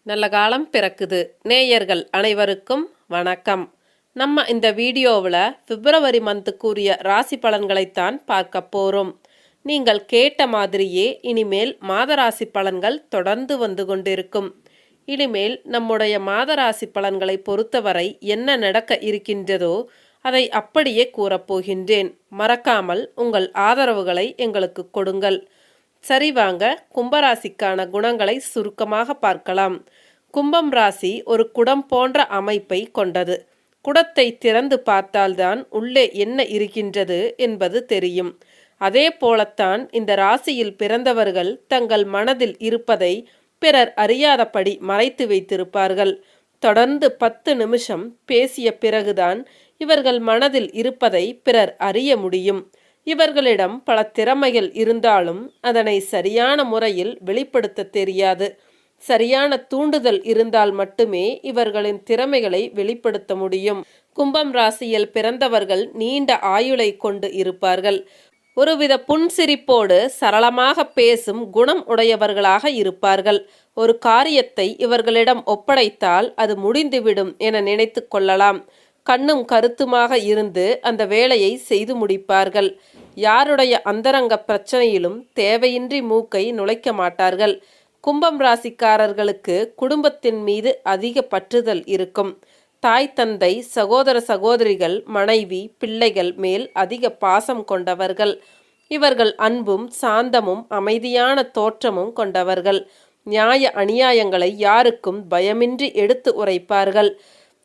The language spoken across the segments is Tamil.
நல்ல காலம் பிறக்குது. நேயர்கள் அனைவருக்கும் வணக்கம். நம்ம இந்த வீடியோவில் பிப்ரவரி மந்த்துக்குரிய ராசி பலன்களைத்தான் பார்க்க போகிறோம். நீங்கள் கேட்ட மாதிரியே இனிமேல் மாத ராசி பலன்கள் தொடர்ந்து வந்து கொண்டிருக்கும். இனிமேல் நம்முடைய மாத ராசி பலன்களை பொறுத்தவரை என்ன நடக்க இருக்கின்றதோ அதை அப்படியே கூறப்போகின்றேன். மறக்காமல் உங்கள் ஆதரவுகளை எங்களுக்கு கொடுங்கள். சரி, வாங்க கும்பராசிக்கான குணங்களை சுருக்கமாக பார்க்கலாம். கும்பம் ராசி ஒரு குடம் போன்ற அமைப்பை கொண்டது. குடத்தை திறந்து பார்த்தால்தான் உள்ளே என்ன இருக்கின்றது என்பது தெரியும். அதே போலத்தான் இந்த ராசியில் பிறந்தவர்கள் தங்கள் மனதில் இருப்பதை பிறர் அறியாதபடி மறைத்து வைத்திருப்பார்கள். தொடர்ந்து 10 நிமிஷம் பேசிய பிறகுதான் இவர்கள் மனதில் இருப்பதை பிறர் அறிய முடியும். இவர்களிடம் பல திறமைகள் இருந்தாலும் அதனை சரியான முறையில் வெளிப்படுத்த தெரியாது. சரியான தூண்டுதல் இருந்தால் மட்டுமே இவர்களின் திறமைகளை வெளிப்படுத்த முடியும். கும்பம் ராசியில் பிறந்தவர்கள் நீண்ட ஆயுளை கொண்டு இருப்பார்கள். ஒருவித புன்சிரிப்போடு சரளமாக பேசும் குணம் உடையவர்களாக இருப்பார்கள். ஒரு காரியத்தை இவர்களிடம் ஒப்படைத்தால் அது முடிந்துவிடும் என நினைத்து கொள்ளலாம். கண்ணும் கருத்துமாக இருந்து அந்த வேலையை செய்து முடிப்பார்கள். யாருடைய அந்தரங்க பிரச்சனையிலும் தேவையின்றி மூக்கை நுழைக்க மாட்டார்கள். கும்பம் ராசிக்காரர்களுக்கு குடும்பத்தின் மீது அதிக பற்றுதல் இருக்கும். தாய் தந்தை சகோதர சகோதரிகள் மனைவி பிள்ளைகள் மேல் அதிக பாசம் கொண்டவர்கள். இவர்கள் அன்பும் சாந்தமும் அமைதியான தோற்றமும் கொண்டவர்கள். நியாய அநியாயங்களை யாருக்கும் பயமின்றி எடுத்து உரைப்பார்கள்.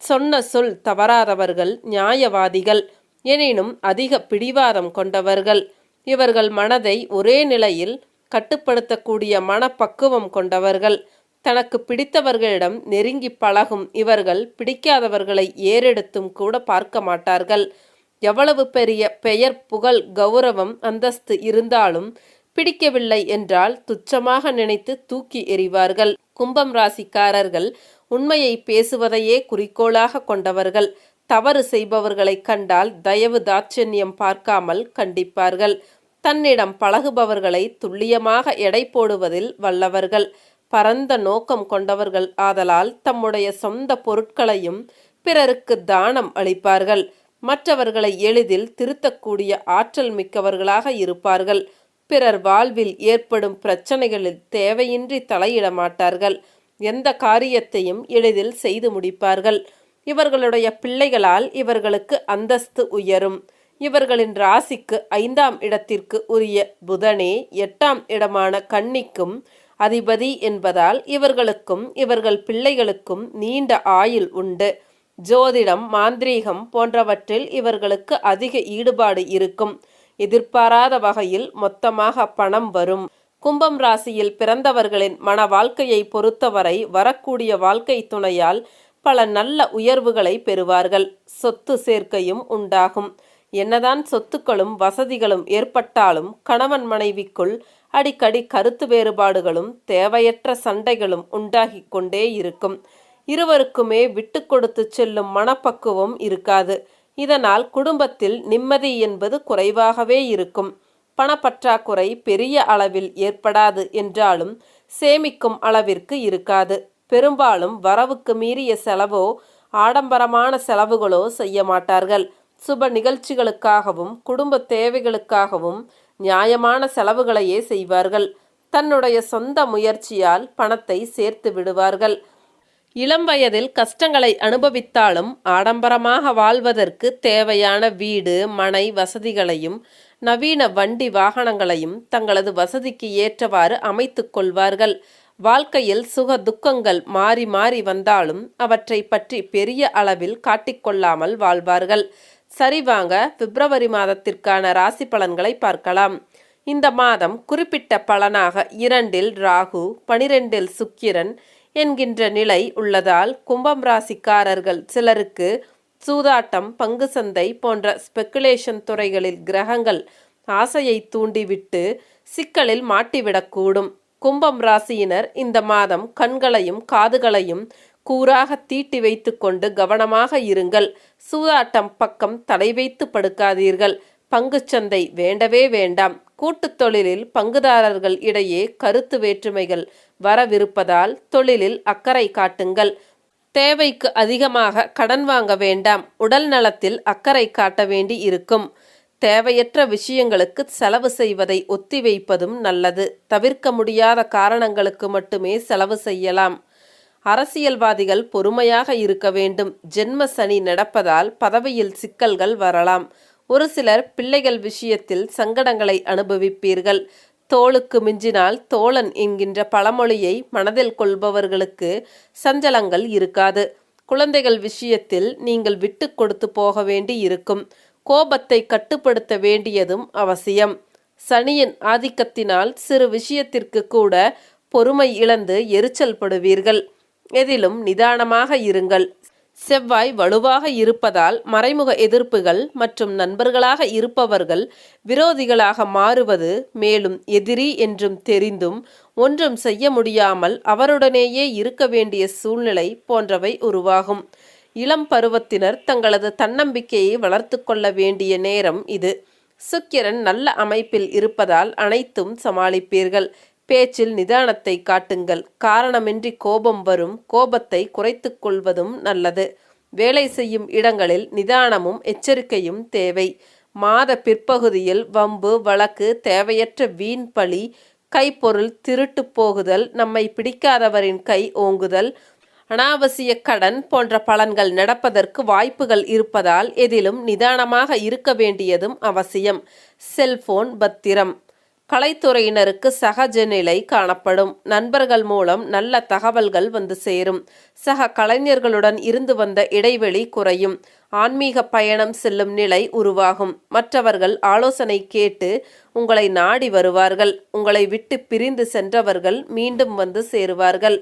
சொன்ன சொல் தவறாதவர்கள், நியாயவாதிகள். எனினும் அதிக பிடிவாதம் கொண்டவர்கள். இவர்கள் மனதை ஒரே நிலையில் கட்டுப்படுத்தக்கூடிய மனப்பக்குவம் கொண்டவர்கள். தனக்கு பிடித்தவர்களிடம் நெருங்கி பழகும் இவர்கள் பிடிக்காதவர்களை ஏறெடுத்தும் கூட பார்க்க மாட்டார்கள். எவ்வளவு பெரிய பெயர் புகழ் கௌரவம் அந்தஸ்து இருந்தாலும் பிடிக்கவில்லை என்றால் துச்சமாக நினைத்து தூக்கி எறிவார்கள். கும்பம் ராசிக்காரர்கள் உண்மையை பேசுவதையே குறிக்கோளாக கொண்டவர்கள். தவறு செய்பவர்களை கண்டால் தயவு தாட்சண்யம் பார்க்காமல் கண்டிப்பார்கள். தன்னிடம் பழகுபவர்களை துல்லியமாக எடை போடுவதில் வல்லவர்கள். பரந்த நோக்கம் கொண்டவர்கள் ஆதலால் தம்முடைய சொந்த பொருட்களையும் பிறருக்கு தானம் அளிப்பார்கள். மற்றவர்களை எளிதில் திருத்தக்கூடிய ஆற்றல் மிக்கவர்களாக இருப்பார்கள். பிறர் வாழ்வில் ஏற்படும் பிரச்சனைகளில் தேவையின்றி தலையிட மாட்டார்கள். எந்த காரியத்தையும் எளிதில் செய்து முடிப்பார்கள். இவர்களுடைய பிள்ளைகளால் இவர்களுக்கு அந்தஸ்து உயரும். இவர்களின் ராசிக்கு 5ஆம் இடத்திற்கு உரிய புதனே 8ஆம் இடமான கன்னிக்கும் அதிபதி என்பதால் இவர்களுக்கும் இவர்கள் பிள்ளைகளுக்கும் நீண்ட ஆயுள் உண்டு. ஜோதிடம் மாந்திரீகம் போன்றவற்றில் இவர்களுக்கு அதிக ஈடுபாடு இருக்கும். எதிர்பாராத வகையில் மொத்தமாக பணம் வரும். கும்பம் ராசியில் பிறந்தவர்களின் மன வாழ்க்கையை பொறுத்தவரை வரக்கூடிய வாழ்க்கை துணையால் பல நல்ல உயர்வுகளை பெறுவார்கள். சொத்து சேர்க்கையும் உண்டாகும். என்னதான் சொத்துக்களும் வசதிகளும் ஏற்பட்டாலும் கணவன் மனைவிக்குள் அடிக்கடி கருத்து வேறுபாடுகளும் தேவையற்ற சண்டைகளும் உண்டாகி கொண்டே இருக்கும். இருவருக்குமே விட்டு கொடுத்து செல்லும் மனப்பக்குவம் இருக்காது. இதனால் குடும்பத்தில் நிம்மதி என்பது குறைவாகவே இருக்கும். பணப்பற்றாக்குறை பெரிய அளவில் ஏற்படாது என்றாலும் சேமிக்கும் அளவிற்கு இருக்காது. பெரும்பாலும் வரவுக்கு மீறிய செலவோ ஆடம்பரமான செலவுகளோ செய்ய மாட்டார்கள். சுப நிகழ்ச்சிகளுக்காகவும் குடும்ப தேவைகளுக்காகவும் நியாயமான செலவுகளையே செய்வார்கள். தன்னுடைய சொந்த முயற்சியால் பணத்தை சேர்த்து விடுவார்கள். இளம் வயதில் கஷ்டங்களை அனுபவித்தாலும் ஆடம்பரமாக வாழ்வதற்கு தேவையான வீடு மனை வசதிகளையும் நவீன வண்டி வாகனங்களையும் தங்களது வசதிக்கு ஏற்றவாறு அமைத்து கொள்வார்கள். வாழ்க்கையில் சுக துக்கங்கள் மாறி மாறி வந்தாலும் அவற்றை பற்றி பெரிய அளவில் காட்டிக்கொள்ளாமல் வாழ்வார்கள். சரிவாங்க பிப்ரவரி மாதத்திற்கான ராசி பலன்களை பார்க்கலாம். இந்த மாதம் குறிப்பிட்ட பலனாக 2இல் ராகு 12இல் சுக்கிரன் என்கின்ற நிலை உள்ளதால் கும்பம் ராசிக்காரர்கள் சிலருக்கு சூதாட்டம் பங்கு சந்தை போன்ற ஸ்பெக்குலேஷன் துறைகளில் கிரகங்கள் ஆசையை தூண்டிவிட்டு சிக்கலில் மாட்டிவிடக்கூடும். கும்பம் ராசியினர் இந்த மாதம் கண்களையும் காதுகளையும் கூராக தீட்டி வைத்து கொண்டு கவனமாக இருங்கள். சூதாட்டம் பக்கம் தலை வைத்து படுக்காதீர்கள். பங்குச்சந்தை வேண்டவே வேண்டாம். கூட்டுத் தொழிலில் பங்குதாரர்கள் இடையே கருத்து வேற்றுமைகள் வரவிருப்பதால் தொழிலில் அக்கறை காட்டுங்கள். தேவைக்கு அதிகமாக கடன் வாங்க வேண்டாம். உடல் நலத்தில் அக்கறை காட்ட வேண்டி இருக்கும். தேவையற்ற விஷயங்களுக்கு செலவு செய்வதை ஒத்திவைப்பதும் நல்லது. தவிர்க்க முடியாத காரணங்களுக்கு மட்டுமே செலவு செய்யலாம். அரசியல்வாதிகள் பொறுமையாக இருக்க வேண்டும். ஜென்ம சனி நடப்பதால் பதவியில் சிக்கல்கள் வரலாம். ஒரு சிலர் பிள்ளைகள் விஷயத்தில் சங்கடங்களை அனுபவிப்பீர்கள். தோளுக்கு மிஞ்சினால் தோழன் என்கின்ற பழமொழியை மனதில் கொள்பவர்களுக்கு சஞ்சலங்கள் இருக்காது. குழந்தைகள் விஷயத்தில் நீங்கள் விட்டு கொடுத்து போக வேண்டி இருக்கும். கோபத்தை கட்டுப்படுத்த வேண்டியதும் அவசியம். சனியின் ஆதிக்கத்தினால் சிறு விஷயத்திற்கு கூட பொறுமை இழந்து எரிச்சல் படுவீர்கள். எதிலும் நிதானமாக இருங்கள். செவ்வாய் வலுவாக இருப்பதால் மறைமுக எதிர்ப்புகள் மற்றும் நண்பர்களாக இருப்பவர்கள் விரோதிகளாக மாறுவது, மேலும் எதிரி என்றும் தெரிந்தும் ஒன்றும் செய்ய முடியாமல் அவருடனேயே இருக்க வேண்டிய சூழ்நிலை போன்றவை உருவாகும். இளம் பருவத்தினர் தங்களது தன்னம்பிக்கையை வளர்த்து கொள்ள வேண்டிய நேரம் இது. சுக்கிரன் நல்ல அமைப்பில் இருப்பதால் அனைத்தும் சமாளிப்பீர்கள். பேச்சில் நிதானத்தை காட்டுங்கள். காரணமின்றி கோபம் வரும். கோபத்தை குறைத்து கொள்வதும் நல்லது. வேலை செய்யும் இடங்களில் நிதானமும் எச்சரிக்கையும் தேவை. மாத பிற்பகுதியில் வம்பு, வழக்கு, தேவையற்ற வீண் பழி, கைப்பொருள் திருட்டு போகுதல், நம்மை பிடிக்காதவரின் கை ஓங்குதல், அனாவசிய கடன் போன்ற பலன்கள் நடப்பதற்கு வாய்ப்புகள் இருப்பதால் எதிலும் நிதானமாக இருக்க வேண்டியதும் அவசியம். செல்போன் பத்திரம். கலைத்துறையினருக்கு சகஜ நிலை காணப்படும். நண்பர்கள் மூலம் நல்ல தகவல்கள் வந்து சேரும். சக கலைஞர்களுடன் இருந்து வந்த இடைவெளி குறையும். ஆன்மீக பயணம் செல்லும் நிலை உருவாகும். மற்றவர்கள் ஆலோசனை கேட்டு உங்களை நாடி வருவார்கள். உங்களை விட்டு பிரிந்து சென்றவர்கள் மீண்டும் வந்து சேருவார்கள்.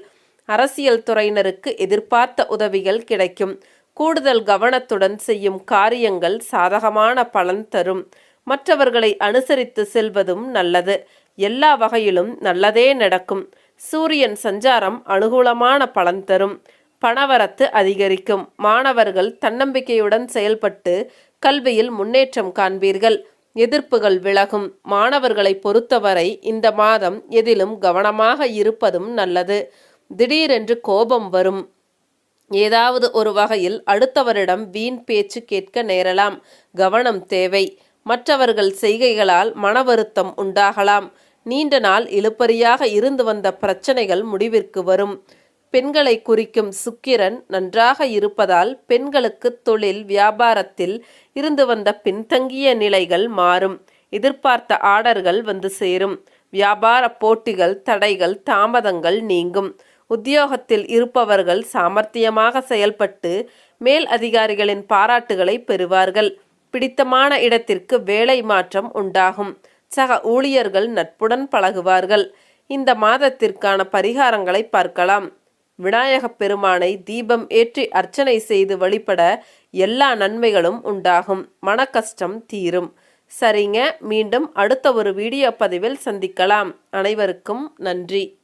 அரசியல் துறையினருக்கு எதிர்பார்த்த உதவிகள் கிடைக்கும். கூடுதல் கவனத்துடன் செய்யும் காரியங்கள் சாதகமான பலன் தரும். மற்றவர்களை அனுசரித்து செல்வதும் நல்லது. எல்லா வகையிலும் நல்லதே நடக்கும். சூரியன் சஞ்சாரம் அனுகூலமான பலன் தரும். பணவரத்து அதிகரிக்கும். மாணவர்கள் தன்னம்பிக்கையுடன் செயல்பட்டு கல்வியில் முன்னேற்றம் காண்பீர்கள். எதிர்ப்புகள் விலகும். மாணவர்களை பொறுத்தவரை இந்த மாதம் எதிலும் கவனமாக இருப்பதும் நல்லது. திடீரென்று கோபம் வரும். ஏதாவது ஒரு வகையில் அடுத்தவரிடம் வீண் பேச்சு கேட்க நேரலாம். கவனம் தேவை. மற்றவர்கள் செய்கைகளால் மன வருத்தம் உண்டாகலாம். நீண்ட நாள் இழுபறியாக இருந்து வந்த பிரச்சனைகள் முடிவிற்கு வரும். பெண்களை குறிக்கும் சுக்கிரன் நன்றாக இருப்பதால் பெண்களுக்கு தொழில் வியாபாரத்தில் இருந்து வந்த பின்தங்கிய நிலைகள் மாறும். எதிர்பார்த்த ஆர்டர்கள் வந்து சேரும். வியாபார போட்டிகள், தடைகள், தாமதங்கள் நீங்கும். உத்தியோகத்தில் இருப்பவர்கள் சாமர்த்தியமாக செயல்பட்டு மேல் அதிகாரிகளின் பாராட்டுகளை பெறுவார்கள். பிடித்தமான இடத்திற்கு வேலை மாற்றம் உண்டாகும். சக ஊழியர்கள் நட்புடன் பழகுவார்கள். இந்த மாதத்திற்கான பரிகாரங்களை பார்க்கலாம். விநாயகப் பெருமானை தீபம் ஏற்றி அர்ச்சனை செய்து வழிபட எல்லா நன்மைகளும் உண்டாகும். மன கஷ்டம் தீரும். சரிங்க, மீண்டும் அடுத்த ஒரு வீடியோ பதிவில் சந்திக்கலாம். அனைவருக்கும் நன்றி.